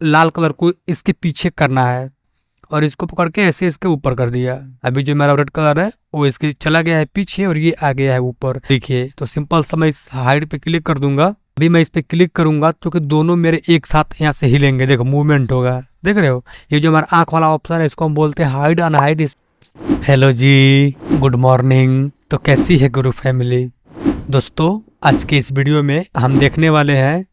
लाल colour को इसके पीछे करना है और इसको पकड़ के ऐसे इसके ऊपर कर दिया। अभी जो मेरा रेड कलर है वो इसके चला गया है पीछे और ये आ गया है ऊपर। देखिए तो सिंपल सा मैं इस हाइड पे क्लिक कर दूंगा। अभी मैं इस पे क्लिक करूंगा तो कि दोनों मेरे एक साथ यहाँ से हिलेंगे। देखो मूवमेंट होगा, देख रहे हो। ये जो हमारा आंख वाला ऑप्शन है इसको हम बोलते हैं हाइड अनहाइड। हेलो जी, गुड मॉर्निंग। तो कैसी है गुरु फैमिली। दोस्तों आज के इस वीडियो में हम देखने वाले हैं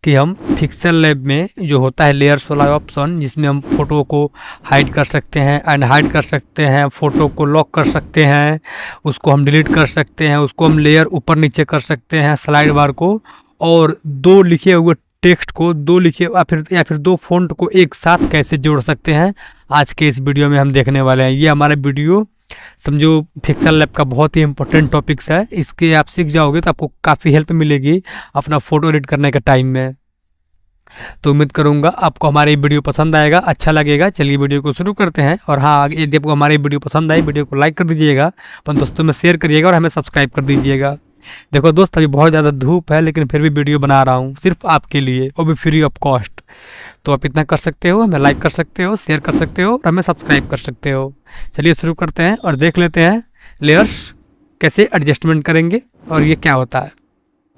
कि हम पिक्सेल लैब में जो होता है लेयर्स वाला ऑप्शन, जिसमें हम फोटो को हाइड कर सकते हैं, अनहाइड कर सकते हैं, फोटो को लॉक कर सकते हैं, उसको हम डिलीट कर सकते हैं, उसको हम लेयर ऊपर नीचे कर सकते हैं, स्लाइड बार को, और दो लिखे हुए टेक्स्ट को दो लिखे या फिर दो फ़ॉन्ट को एक साथ कैसे जोड़ सकते हैं, आज के इस वीडियो में हम देखने वाले हैं। ये हमारा वीडियो समझो पिक्सेल लैब का बहुत ही इंपॉर्टेंट टॉपिक्स है। इसके आप सीख जाओगे तो आपको काफ़ी हेल्प मिलेगी अपना फ़ोटो एडिट करने के टाइम में। तो उम्मीद करूंगा आपको हमारी वीडियो पसंद आएगा, अच्छा लगेगा। चलिए वीडियो को शुरू करते हैं। और हाँ, यदि आपको हमारी वीडियो पसंद आई, वीडियो को लाइक कर दीजिएगा, अपन दोस्तों में शेयर करिएगा और हमें सब्सक्राइब कर दीजिएगा। देखो दोस्त, अभी बहुत ज़्यादा धूप है लेकिन फिर भी वीडियो बना रहा हूँ सिर्फ आपके लिए, वो भी फ्री ऑफ कॉस्ट। तो आप इतना कर सकते हो, हमें लाइक कर सकते हो, शेयर कर सकते हो और हमें सब्सक्राइब कर सकते हो। चलिए शुरू करते हैं और देख लेते हैं लेयर्स कैसे एडजस्टमेंट करेंगे और ये क्या होता है।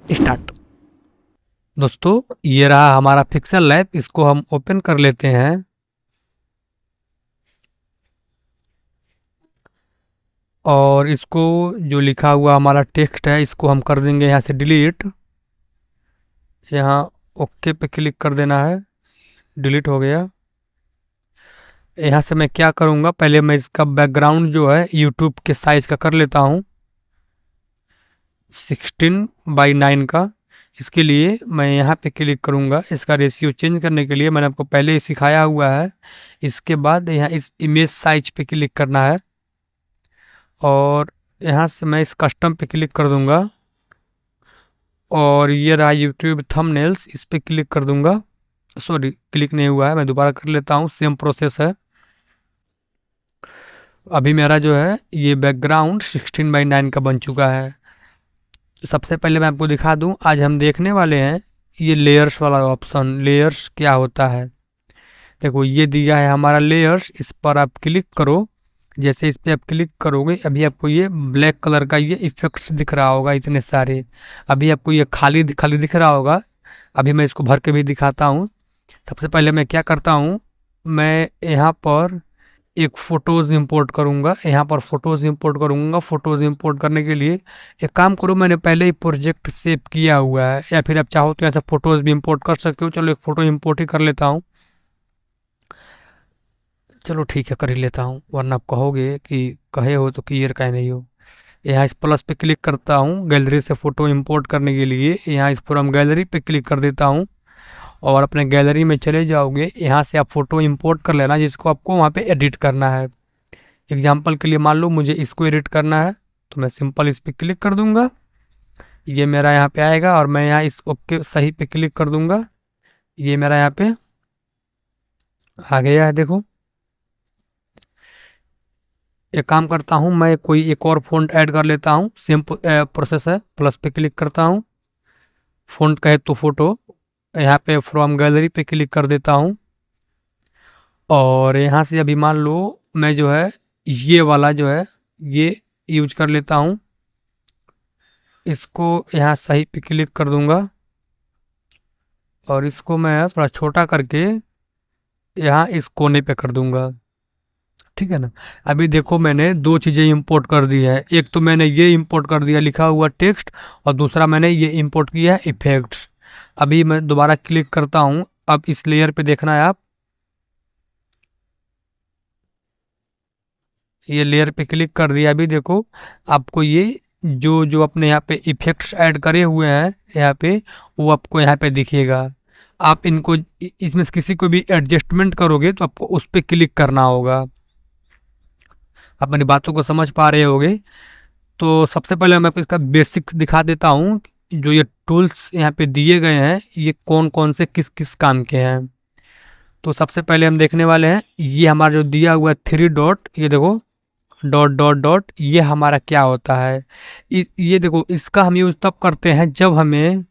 स्टार्ट। दोस्तों ये रहा हमारा पिक्सेल लैब, इसको हम ओपन कर लेते हैं। और इसको जो लिखा हुआ हमारा टेक्स्ट है इसको हम कर देंगे यहाँ से डिलीट। यहाँ ओके पे क्लिक कर देना है, डिलीट हो गया। यहाँ से मैं क्या करूँगा, पहले मैं इसका बैकग्राउंड जो है यूट्यूब के साइज़ का कर लेता हूँ 16:9 का। इसके लिए मैं यहाँ पे क्लिक करूँगा। इसका रेशियो चेंज करने के लिए मैंने आपको पहले ही सिखाया हुआ है। इसके बाद यहाँ इस इमेज साइज पे क्लिक करना है और यहाँ से मैं इस कस्टम पे क्लिक कर दूँगा। और ये रहा यूट्यूब थंबनेल्स, इस पे क्लिक कर दूँगा। सॉरी, क्लिक नहीं हुआ है, मैं दोबारा कर लेता हूँ, सेम प्रोसेस है। अभी मेरा जो है ये बैकग्राउंड 16:9 का बन चुका है। सबसे पहले मैं आपको दिखा दूं, आज हम देखने वाले हैं ये लेयर्स वाला ऑप्शन। लेयर्स क्या होता है, देखो ये दिया है हमारा लेयर्स। इस पर आप क्लिक करो। जैसे इस पर आप क्लिक करोगे अभी आपको ये ब्लैक कलर का ये इफेक्ट्स दिख रहा होगा इतने सारे। अभी आपको ये खाली खाली दिख रहा होगा। अभी मैं इसको भर के भी दिखाता हूँ। सबसे पहले मैं क्या करता हूँ, मैं यहाँ पर एक फ़ोटोज़ इंपोर्ट करूँगा। यहाँ पर फ़ोटोज़ इंपोर्ट करूँगा। फ़ोटोज़ इंपोर्ट करने के लिए एक काम करो, मैंने पहले ही प्रोजेक्ट सेव किया हुआ है, या फिर आप चाहो तो ऐसा फ़ोटोज़ भी इंपोर्ट कर सकते हो। चलो एक फ़ोटो इंपोर्ट ही कर लेता हूँ। चलो ठीक है, कर ही लेता हूँ, वरना आप कहोगे कि कहे हो तो क्लियर कहे नहीं हो। यहाँ इस प्लस पे क्लिक करता हूँ गैलरी से फ़ोटो इंपोर्ट करने के लिए। यहाँ इस फ्रॉम गैलरी पे क्लिक कर देता हूँ और अपने गैलरी में चले जाओगे। यहाँ से आप फ़ोटो इंपोर्ट कर लेना जिसको आपको वहाँ पे एडिट करना है। एग्जाम्पल के लिए मान लो मुझे इसको एडिट करना है तो मैं सिंपल इस पर क्लिक कर दूंगा। ये मेरा यहाँ पे आएगा और मैं यहाँ इस ओके सही पे क्लिक कर दूंगा। ये मेरा यहाँ पे आ गया है। देखो एक काम करता हूँ, मैं कोई एक और फ़ॉन्ट ऐड कर लेता हूँ। सेम प्रोसेस है। प्लस पे क्लिक करता हूँ, फ़ॉन्ट कहे तो फ़ोटो, यहाँ पे फ्रॉम गैलरी पे क्लिक कर देता हूँ। और यहाँ से अभी मान लो मैं जो है ये वाला जो है ये यूज कर लेता हूँ। इसको यहाँ सही पे क्लिक कर दूंगा और इसको मैं थोड़ा छोटा करके यहाँ इस कोने पे कर दूंगा। ठीक है ना। अभी देखो मैंने दो चीज़ें इंपोर्ट कर दी है। एक तो मैंने ये इंपोर्ट कर दिया लिखा हुआ टेक्स्ट, और दूसरा मैंने ये इंपोर्ट किया है इफेक्ट्स। अभी मैं दोबारा क्लिक करता हूँ। अब इस लेयर पे देखना है आप, ये लेयर पे क्लिक कर दिया। अभी देखो आपको ये जो जो अपने यहाँ पे इफेक्ट्स ऐड करे हुए हैं यहाँ पे, वो आपको यहाँ पे दिखेगा। आप इनको इसमें से किसी को भी एडजस्टमेंट करोगे तो आपको उस पर क्लिक करना होगा। आप मेरी बातों को समझ पा रहे होगे। तो सबसे पहले मैं आपको इसका बेसिक्स दिखा देता हूँ। जो ये टूल्स यहाँ पे दिए गए हैं ये कौन कौन से किस किस काम के हैं। तो सबसे पहले हम देखने वाले हैं ये हमारा जो दिया हुआ है 3 डॉट, ये देखो डॉट डॉट डॉट, ये हमारा क्या होता है। ये देखो इसका हम यूज़ तब करते हैं जब हमें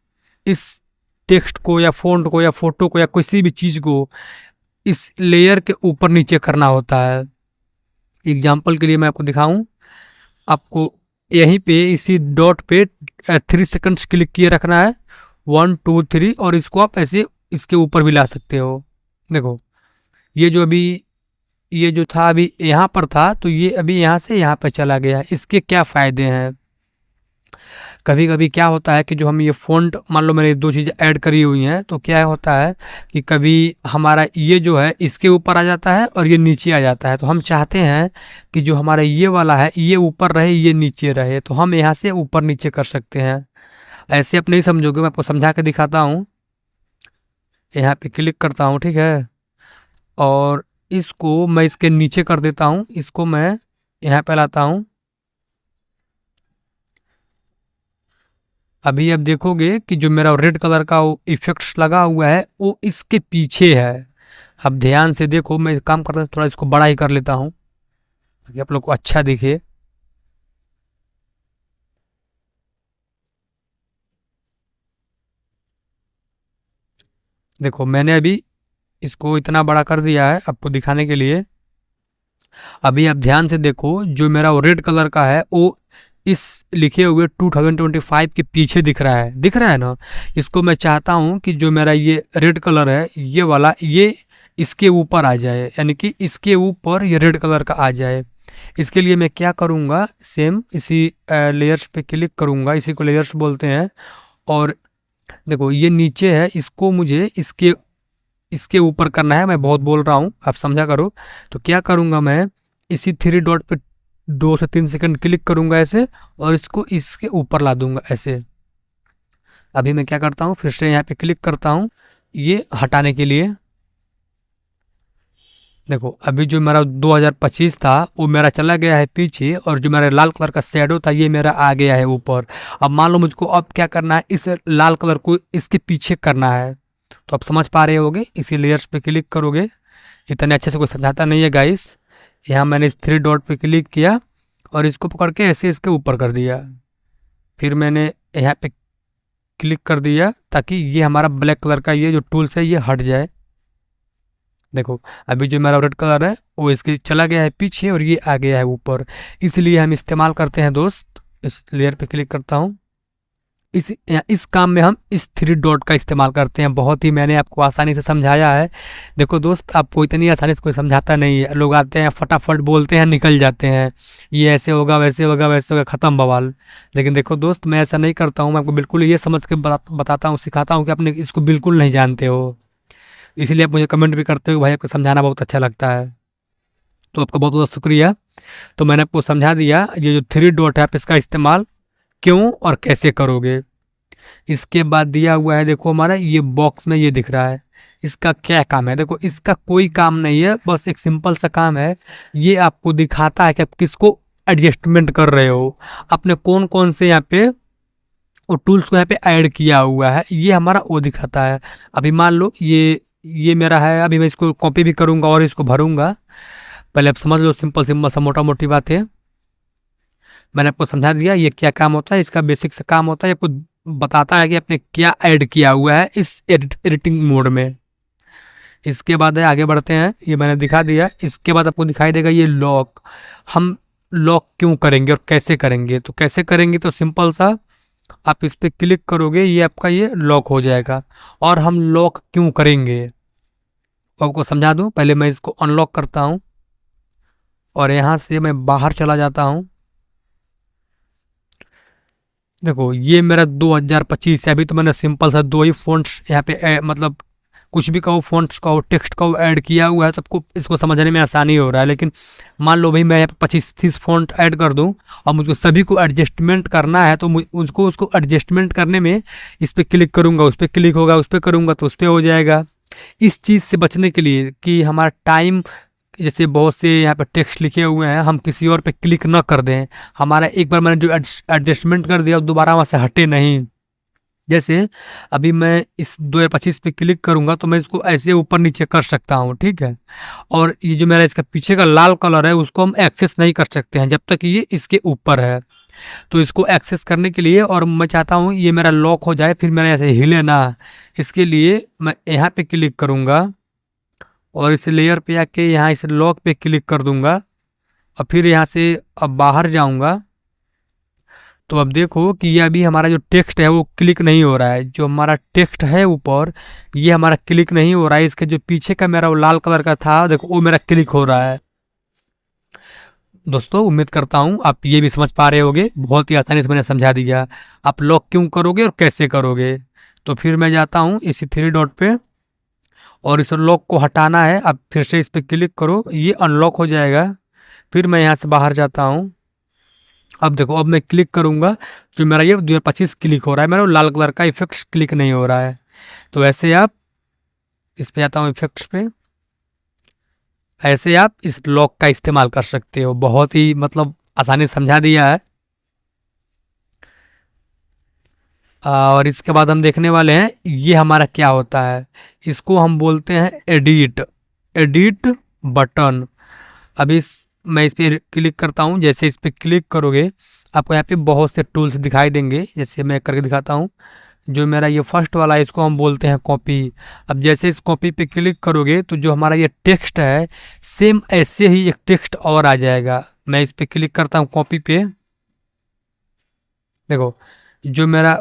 इस टेक्स्ट को या फ़ॉन्ट को या फ़ोटो को या किसी भी चीज़ को इस लेयर के ऊपर नीचे करना होता है। एग्जाम्पल के लिए मैं आपको दिखाऊं, आपको यहीं पे इसी डॉट पे 3 सेकंड्स क्लिक किए रखना है, 1 2 3, और इसको आप ऐसे इसके ऊपर भी ला सकते हो। देखो ये जो अभी ये जो था अभी यहाँ पर था, तो ये अभी यहाँ से यहाँ पर चला गया। इसके क्या फ़ायदे हैं? कभी कभी क्या होता है कि जो हम ये फ़ॉन्ट, मान लो मैंने 2 चीज़ें ऐड करी हुई हैं, तो क्या होता है कि कभी हमारा ये जो है इसके ऊपर आ जाता है और ये नीचे आ जाता है। तो हम चाहते हैं कि जो हमारा ये वाला है ये ऊपर रहे, ये नीचे रहे, तो हम यहाँ से ऊपर नीचे कर सकते हैं। ऐसे आप नहीं समझोगे, मैं आपको समझा के दिखाता हूँ। यहाँ पे क्लिक करता हूँ, ठीक है, और इसको मैं इसके नीचे कर देता हूँ। इसको मैं यहाँ पे लाता हूँ। अभी आप देखोगे कि जो मेरा रेड कलर का वो इफेक्ट्स लगा हुआ है वो इसके पीछे है। अब ध्यान से देखो, मैं काम करता हूँ, थोड़ा इसको बड़ा ही कर लेता हूँ ताकि आप लोग को अच्छा दिखे। देखो मैंने अभी इसको इतना बड़ा कर दिया है आपको दिखाने के लिए। अभी आप ध्यान से देखो, जो मेरा वो रेड कलर का है वो इस लिखे हुए 2025 के पीछे दिख रहा है ना। इसको मैं चाहता हूँ कि जो मेरा ये रेड कलर है ये वाला, ये इसके ऊपर आ जाए, यानी कि इसके ऊपर ये रेड कलर का आ जाए। इसके लिए मैं क्या करूँगा, सेम इसी लेयर्स पे क्लिक करूँगा, इसी को लेयर्स बोलते हैं। और देखो ये नीचे है, इसको मुझे इसके इसके ऊपर करना है। मैं बहुत बोल रहा हूँ, आप समझा करो। तो क्या करूँगा, मैं इसी 3 डॉट पे 2 से 3 सेकंड क्लिक करूँगा ऐसे, और इसको इसके ऊपर ला दूंगा ऐसे। अभी मैं क्या करता हूँ, फिर से यहाँ पे क्लिक करता हूँ ये हटाने के लिए। देखो अभी जो मेरा 2025 था वो मेरा चला गया है पीछे, और जो मेरा लाल कलर का शेडो था ये मेरा आ गया है ऊपर। अब मान लो मुझको अब क्या करना है, इस लाल कलर को इसके पीछे करना है। तो आप समझ पा रहे होगे, इसी लेयर्स पे क्लिक करोगे। इतने अच्छे से कोई समझाता नहीं है गाइस। यहाँ मैंने इस 3 डॉट पे क्लिक किया और इसको पकड़ के ऐसे इसके ऊपर कर दिया। फिर मैंने यहाँ पे क्लिक कर दिया ताकि ये हमारा ब्लैक कलर का ये जो टूल्स है ये हट जाए। देखो अभी जो मेरा रेड कलर है वो इसके चला गया है पीछे और ये आ गया है ऊपर। इसलिए हम इस्तेमाल करते हैं दोस्त, इस लेयर पे क्लिक करता हूँ। इस काम में हम इस 3 डॉट का इस्तेमाल करते हैं। बहुत ही मैंने आपको आसानी से समझाया है। देखो दोस्त, आपको इतनी आसानी से कोई समझाता नहीं है। लोग आते हैं फटाफट बोलते हैं, निकल जाते हैं, ये ऐसे होगा वैसे होगा वैसे होगा, ख़त्म बवाल। लेकिन देखो दोस्त, मैं ऐसा नहीं करता हूँ। मैं आपको बिल्कुल ये समझ के बताता हूँ, सिखाता हूँ कि आपने इसको बिल्कुल नहीं जानते हो। इसीलिए आप मुझे कमेंट भी करते हो भाई आपको समझाना बहुत अच्छा लगता है। तो आपका बहुत बहुत शुक्रिया। तो मैंने आपको समझा दिया ये जो 3 डॉट है आप इसका इस्तेमाल क्यों और कैसे करोगे। इसके बाद दिया हुआ है, देखो हमारा ये बॉक्स में ये दिख रहा है, इसका क्या काम है। देखो इसका कोई काम नहीं है, बस एक सिंपल सा काम है। ये आपको दिखाता है कि आप किसको एडजस्टमेंट कर रहे हो, आपने कौन कौन से यहाँ पे वो टूल्स को यहाँ पे ऐड किया हुआ है, ये हमारा वो दिखाता है। अभी मान लो ये मेरा है, अभी मैं इसको कॉपी भी करूँगा और इसको भरूँगा। पहले आप समझ लो, सिंपल सिंपल सा मोटा मोटी बात है। मैंने आपको समझा दिया ये क्या काम होता है, इसका बेसिक सा काम होता है। आपको बताता है कि आपने क्या ऐड किया हुआ है इस एडिटिंग मोड में। इसके बाद है, आगे बढ़ते हैं, ये मैंने दिखा दिया। इसके बाद आपको दिखाई देगा ये लॉक। हम लॉक क्यों करेंगे और कैसे करेंगे, तो कैसे करेंगे तो सिंपल सा, आप इस पर क्लिक करोगे ये आपका ये लॉक हो जाएगा। और हम लॉक क्यों करेंगे आपको समझा दूं। पहले मैं इसको अनलॉक करता हूं और यहाँ से मैं बाहर चला जाता हूं। देखो ये मेरा 2025 है। अभी तो मैंने सिंपल सा 2 ही फ़ॉन्ट्स यहाँ पे मतलब कुछ भी कहो, फ़ॉन्ट्स का हो, टेक्स्ट का हो, ऐड किया हुआ है, तो आपको इसको समझने में आसानी हो रहा है। लेकिन मान लो भाई मैं यहाँ पे 25-30 फ़ॉन्ट ऐड कर दूँ और मुझको सभी को एडजस्टमेंट करना है, तो उसको एडजस्टमेंट करने में इस पर क्लिक करूँगा, उस पर क्लिक होगा, उस पर करूँगा तो उस पर हो जाएगा। इस चीज़ से बचने के लिए कि हमारा टाइम, जैसे बहुत से यहाँ पे टेक्स्ट लिखे हुए हैं, हम किसी और पे क्लिक ना कर दें, हमारा एक बार मैंने जो एडजस्टमेंट कर दिया दोबारा वहाँ से हटे नहीं। जैसे अभी मैं इस 2025 पे क्लिक करूँगा तो मैं इसको ऐसे ऊपर नीचे कर सकता हूँ, ठीक है। और ये जो मेरा इसका पीछे का लाल कलर है उसको हम एक्सेस नहीं कर सकते हैं जब तक ये इसके ऊपर है। तो इसको एक्सेस करने के लिए, और मैं चाहता हूँ ये मेरा लॉक हो जाए, फिर मेरा ऐसे हिले ना, इसके लिए मैं यहाँ पे क्लिक करूँगा और इस लेयर पे आके यहाँ इस लॉक पे क्लिक कर दूंगा और फिर यहाँ से अब बाहर जाऊँगा। तो अब देखो कि ये अभी हमारा जो टेक्स्ट है वो क्लिक नहीं हो रहा है, जो हमारा टेक्स्ट है ऊपर ये हमारा क्लिक नहीं हो रहा है। इसके जो पीछे का मेरा वो लाल कलर का था देखो वो मेरा क्लिक हो रहा है। दोस्तों उम्मीद करता हूँ आप ये भी समझ पा रहे होगे, बहुत ही आसानी से मैंने समझा दिया। आप लॉक क्यों करोगे और कैसे करोगे। तो फिर मैं जाता हूँ इसी 3 डॉट पे और इस लॉक को हटाना है। अब फिर से इस पर क्लिक करो, ये अनलॉक हो जाएगा। फिर मैं यहाँ से बाहर जाता हूँ। अब देखो अब मैं क्लिक करूँगा, जो मेरा ये 2025 क्लिक हो रहा है, मेरा लाल कलर का इफेक्ट्स क्लिक नहीं हो रहा है। तो ऐसे आप इस पे जाता हूँ इफेक्ट्स पे, ऐसे आप इस लॉक का इस्तेमाल कर सकते हो। बहुत ही मतलब आसानी से समझा दिया है। और इसके बाद हम देखने वाले हैं ये हमारा क्या होता है। इसको हम बोलते हैं एडिट, एडिट बटन। अभी मैं इस पर क्लिक करता हूँ। जैसे इस पर क्लिक करोगे आपको यहाँ पे बहुत से टूल्स दिखाई देंगे। जैसे मैं करके दिखाता हूँ, जो मेरा ये फर्स्ट वाला है इसको हम बोलते हैं कॉपी। अब जैसे इस कॉपी पे क्लिक करोगे तो जो हमारा ये टेक्स्ट है सेम ऐसे ही एक टेक्स्ट और आ जाएगा। मैं इस पर क्लिक करता हूँ कॉपी पे, देखो जो मेरा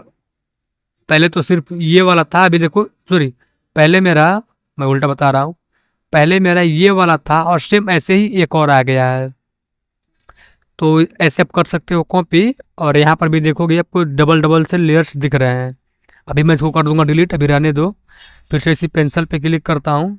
पहले तो सिर्फ ये वाला था, अभी देखो सॉरी पहले मेरा, मैं उल्टा बता रहा हूँ, पहले मेरा ये वाला था और सेम ऐसे ही एक और आ गया है। तो ऐसे आप कर सकते हो कॉपी। और यहाँ पर भी देखोगे आपको डबल डबल से लेयर्स दिख रहे हैं। अभी मैं इसको कर दूंगा डिलीट, अभी रहने दो। फिर से इसी पेंसिल पे क्लिक करता हूँ।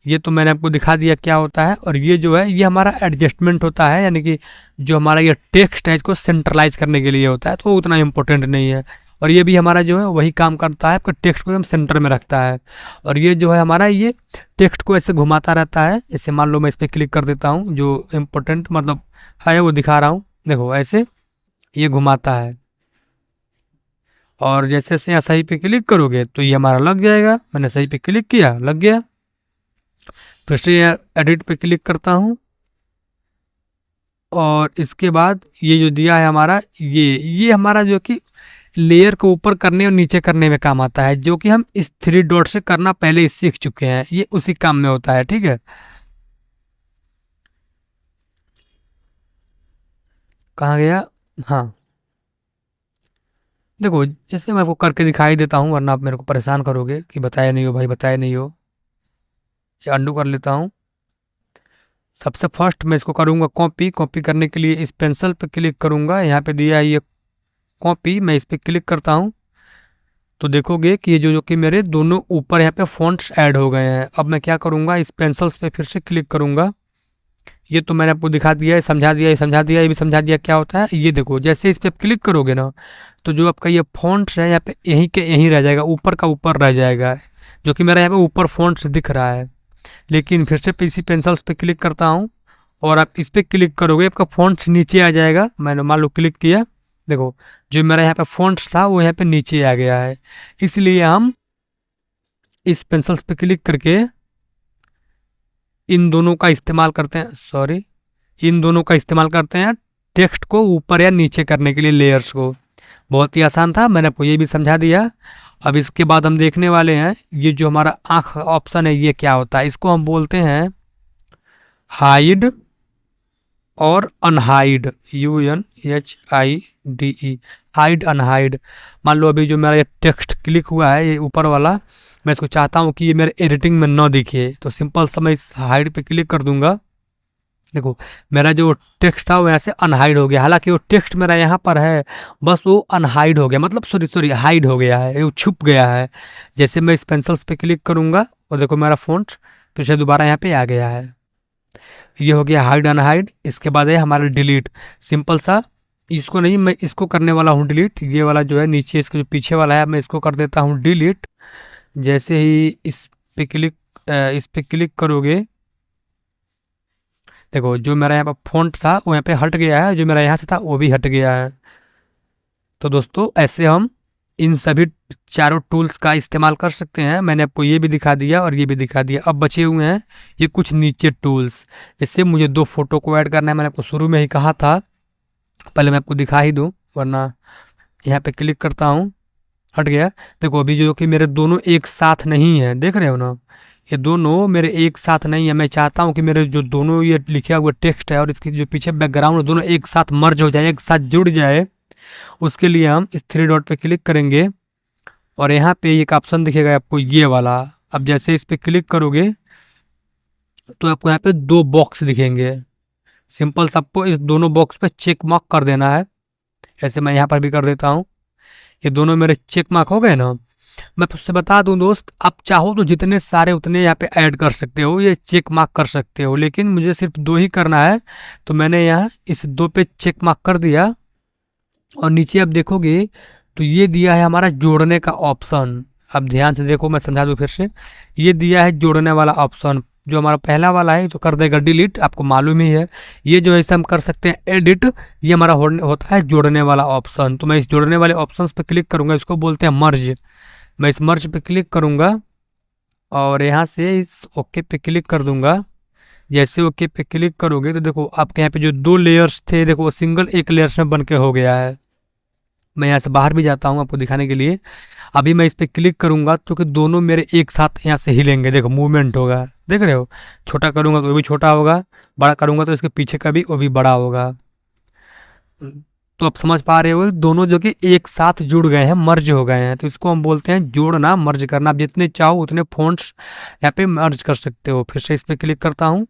ये तो मैंने आपको दिखा दिया क्या होता है। और ये जो है ये हमारा एडजस्टमेंट होता है, यानी कि जो हमारा ये टेक्स्ट है इसको सेंट्रलाइज करने के लिए होता है, तो उतना इम्पोर्टेंट नहीं है। और ये भी हमारा जो है वही काम करता है, आपका टेक्स्ट को एकदम सेंटर में रखता है। और ये जो है हमारा ये टेक्स्ट को ऐसे घुमाता रहता है। जैसे मान लो मैं इस पर क्लिक कर देता हूँ, जो इम्पोर्टेंट मतलब है वो दिखा रहा हूँ, देखो ऐसे ये घुमाता है। और जैसे जैसे यहाँ सही पे क्लिक करोगे तो ये हमारा लग जाएगा। मैंने सही पे क्लिक किया, लग गया। फिर से एडिट पे क्लिक करता हूँ और इसके बाद ये जो दिया है हमारा ये हमारा जो कि लेयर को ऊपर करने और नीचे करने में काम आता है, जो कि हम इस 3 डॉट से करना पहले ही सीख चुके हैं। ये उसी काम में होता है, ठीक है। कहाँ गया, हाँ देखो जैसे मैं आपको करके दिखाई देता हूँ, वरना आप मेरे को परेशान करोगे कि बताया नहीं हो भाई, बताया नहीं हो। ये अंडू कर लेता हूँ। सबसे फर्स्ट मैं इसको करूँगा कॉपी। कॉपी करने के लिए इस पेंसिल पे क्लिक करूँगा, यहाँ पे दिया है ये कॉपी, मैं इस पर क्लिक करता हूँ। तो देखोगे कि ये जो कि मेरे दोनों ऊपर यहाँ पे फॉन्ट्स ऐड हो गए हैं। अब मैं क्या करूँगा, इस पेंसिल्स पे फिर से क्लिक करूँगा। ये तो मैंने आपको दिखा दिया है, समझा दिया, ये समझा दिया, ये भी समझा दिया क्या होता है। ये देखो जैसे इस पर क्लिक करोगे ना तो जो आपका ये फॉन्ट्स है यहाँ पे यहीं के यहीं रह जाएगा, ऊपर का ऊपर रह जाएगा, जो कि मेरा यहाँ पे ऊपर फॉन्ट्स दिख रहा है। लेकिन फिर से इसी पेंसिल्स पे क्लिक करता हूँ और आप इस पर क्लिक करोगे आपका फॉन्ट्स नीचे आ जाएगा। मैंने मान लो क्लिक किया, देखो जो मेरा यहाँ पे फॉन्ट्स था वो यहाँ पे नीचे आ गया है। इसलिए हम इस पेंसिल्स पे क्लिक करके इन दोनों का इस्तेमाल करते हैं, सॉरी इन दोनों का इस्तेमाल करते हैं टेक्स्ट को ऊपर या नीचे करने के लिए, लेयर्स को। बहुत ही आसान था, मैंने आपको ये भी समझा दिया। अब इसके बाद हम देखने वाले हैं ये जो हमारा आँख ऑप्शन है ये क्या होता है। इसको हम बोलते हैं हाइड और अनहाइड, UNHIDE, हाइड अनहाइड। मान लो अभी जो मेरा ये टेक्स्ट क्लिक हुआ है ये ऊपर वाला, मैं इसको चाहता हूँ कि ये मेरे एडिटिंग में ना दिखे, तो सिंपल सा मैं इस हाइड पे क्लिक कर दूंगा। देखो मेरा जो टेक्स्ट था वो यहाँ से अनहाइड हो गया। हालांकि वो टेक्स्ट मेरा यहाँ पर है, बस वो अनहाइड हो गया, मतलब सॉरी हाइड हो गया है, वो छुप गया है। जैसे मैं इस पेंसिल्स पे क्लिक करूँगा और देखो मेरा फ़ॉन्ट फिर से दोबारा यहाँ पे आ गया है। ये हो गया हाइड अनहाइड। इसके बाद है हमारा डिलीट, सिंपल सा। इसको नहीं, मैं इसको करने वाला हूँ डिलीट। ये वाला जो है नीचे इसका जो पीछे वाला है मैं इसको कर देता हूँ डिलीट। जैसे ही इस पे क्लिक करोगे, देखो जो मेरा यहाँ पर फॉन्ट था वो यहाँ पे हट गया है, जो मेरा यहाँ से था वो भी हट गया है। तो दोस्तों ऐसे हम इन सभी चारों टूल्स का इस्तेमाल कर सकते हैं। मैंने आपको ये भी दिखा दिया और ये भी दिखा दिया। अब बचे हुए हैं ये कुछ नीचे टूल्स। जैसे मुझे 2 फोटो को ऐड करना है, मैंने आपको शुरू में ही कहा था। पहले मैं आपको दिखा ही दूँ, वरना यहाँ पे क्लिक करता हूँ, हट गया। देखो अभी जो कि मेरे दोनों एक साथ नहीं है, देख रहे हो ना, ये दोनों मेरे एक साथ नहीं है। मैं चाहता हूँ कि मेरे जो दोनों ये लिखा हुआ टेक्स्ट है और इसकी जो पीछे बैकग्राउंड, दोनों एक साथ मर्ज हो जाए, एक साथ जुड़ जाए। उसके लिए हम इस थ्री डॉट पे क्लिक करेंगे और यहाँ पे एक ऑप्शन दिखेगा आपको ये वाला। अब जैसे इस पे क्लिक करोगे तो आपको यहाँ पे दो बॉक्स दिखेंगे। सिंपल सबको इस दोनों बॉक्स पे चेक मार्क कर देना है। ऐसे मैं यहाँ पर भी कर देता हूँ। ये दोनों मेरे चेक मार्क हो गए ना। मैं उससे बता दूं दोस्त, आप चाहो तो जितने सारे उतने यहाँ पे ऐड कर सकते हो, ये चेक मार्क कर सकते हो, लेकिन मुझे सिर्फ 2 ही करना है। तो मैंने यहाँ इस 2 पे चेक मार्क कर दिया। और नीचे आप देखोगे तो ये दिया है हमारा जोड़ने का ऑप्शन। अब ध्यान से देखो, मैं समझा दूं फिर से। ये दिया है जोड़ने वाला ऑप्शन, जो हमारा पहला वाला है तो कर देगा डिलीट, आपको मालूम ही है। ये जो ऐसे हम कर सकते हैं एडिट, ये हमारा होता है जोड़ने वाला ऑप्शन। तो मैं इस जोड़ने वाले ऑप्शन पे क्लिक करूंगा, इसको बोलते हैं मर्ज। मैं इस मर्ज पे क्लिक करूंगा और यहाँ से इस ओके पे क्लिक कर दूंगा। जैसे ओके पे क्लिक करोगे तो देखो आपके यहाँ पे जो 2 लेयर्स थे, देखो वो सिंगल एक लेयर्स में बन के हो गया है। मैं यहाँ से बाहर भी जाता हूँ आपको दिखाने के लिए। अभी मैं इस पे क्लिक करूंगा तो कि दोनों मेरे एक साथ यहाँ से हिलेंगे, देखो मूवमेंट होगा, देख रहे हो। छोटा करूंगा तो वो भी छोटा होगा, बड़ा करूंगा तो इसके पीछे का भी वो भी बड़ा होगा। तो आप समझ पा रहे हो, दोनों जो कि एक साथ जुड़ गए हैं, मर्ज हो गए हैं, तो इसको हम बोलते हैं जोड़ना, मर्ज करना। आप जितने चाहो उतने फ़ॉन्ट्स यहाँ पे मर्ज कर सकते हो। फिर से इस पे क्लिक करता हूँ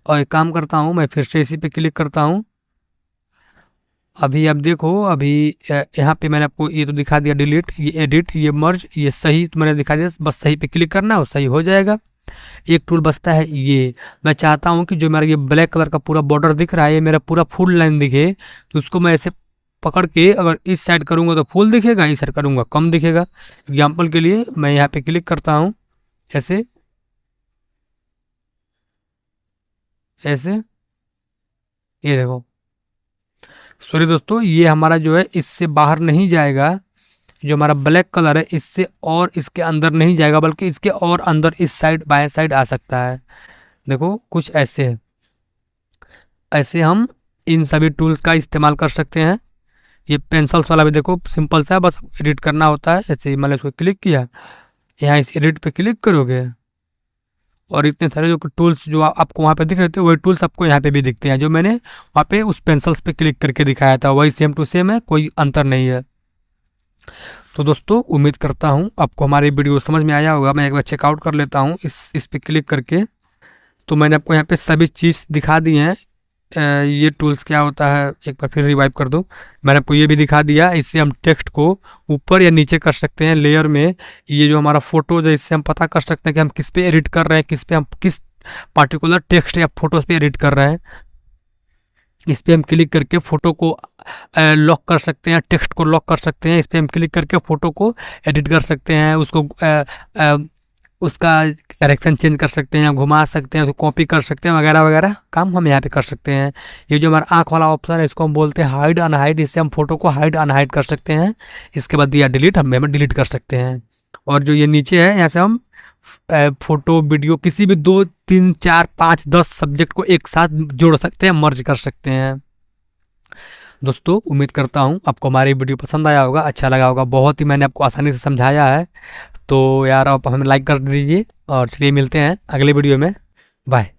और एक काम करता हूँ, मैं फिर से इसी पे क्लिक करता हूँ। अभी आप देखो, अभी यहाँ पे मैंने आपको ये तो दिखा दिया डिलीट, ये एडिट, ये मर्ज, ये सही तो मैंने दिखा दिया। बस सही पे क्लिक करना है, सही हो जाएगा। एक टूल बचता है ये। मैं चाहता हूँ कि जो मेरा ये ब्लैक कलर का पूरा बॉर्डर दिख रहा है, ये मेरा पूरा फुल लाइन दिखे। तो उसको मैं ऐसे पकड़ के अगर इस साइड करूँगा तो फुल दिखेगा, इस साइड करूँगा कम दिखेगा। एग्जाम्पल के लिए मैं यहाँ पे क्लिक करता हूँ, ऐसे ऐसे, ये देखो। सॉरी दोस्तों, ये हमारा जो है इससे बाहर नहीं जाएगा। जो हमारा ब्लैक कलर है इससे और इसके अंदर नहीं जाएगा, बल्कि इसके और अंदर इस साइड बाएं साइड आ सकता है। देखो कुछ ऐसे है। ऐसे हम इन सभी टूल्स का इस्तेमाल कर सकते हैं। ये पेंसिल्स वाला भी देखो सिंपल सा है, बस एडिट करना होता है। ऐसे ही मैंने इसको क्लिक किया, यहाँ इस एडिट पे क्लिक करोगे और इतने सारे जो टूल्स जो आपको वहाँ पे दिख रहे थे, वही टूल्स आपको यहाँ पे भी दिखते हैं। जो मैंने वहाँ पे उस पेंसिल्स पे क्लिक करके दिखाया था, वही सेम टू सेम है, कोई अंतर नहीं है। तो दोस्तों उम्मीद करता हूँ आपको हमारी वीडियो समझ में आया होगा। मैं एक बार चेकआउट कर लेता हूँ इस पे क्लिक करके। तो मैंने आपको यहाँ पे सभी चीज़ दिखा दी हैं। ये टूल्स क्या होता है एक बार फिर रिवाइव कर दूँ। मैंने आपको ये भी दिखा दिया। इससे हम टेक्स्ट को ऊपर या नीचे कर सकते हैं लेयर में। ये जो हमारा फोटो है, इससे हम पता कर सकते हैं कि हम किस पे एडिट कर रहे हैं, किस पे हम किस पार्टिकुलर टेक्स्ट या फोटोज़ पे एडिट कर रहे हैं। इस पर हम क्लिक करके फ़ोटो को लॉक कर सकते हैं, टेक्स्ट को लॉक कर सकते हैं। इस पर हम क्लिक करके फ़ोटो को एडिट कर सकते हैं, उसको उसका डायरेक्शन चेंज कर सकते हैं, घुमा सकते हैं, उसको कॉपी कर सकते हैं, वगैरह वगैरह काम हम यहाँ पे कर सकते हैं। ये जो हमारा आँख वाला ऑप्शन है, इसको हम बोलते हैं हाइड अनहाइड। इससे हम फोटो को हाइड अनहाइड कर सकते हैं। इसके बाद दिया डिलीट, हम डिलीट कर सकते हैं। और जो ये नीचे है, यहाँ से हम फोटो वीडियो किसी भी 2 3 4 5 10 सब्जेक्ट को एक साथ जोड़ सकते हैं, मर्ज कर सकते हैं। दोस्तों उम्मीद करता हूँ आपको हमारी वीडियो पसंद आया होगा, अच्छा लगा होगा। बहुत ही मैंने आपको आसानी से समझाया है। तो यार आप हमें लाइक कर दीजिए और चलिए मिलते हैं अगले वीडियो में। बाय।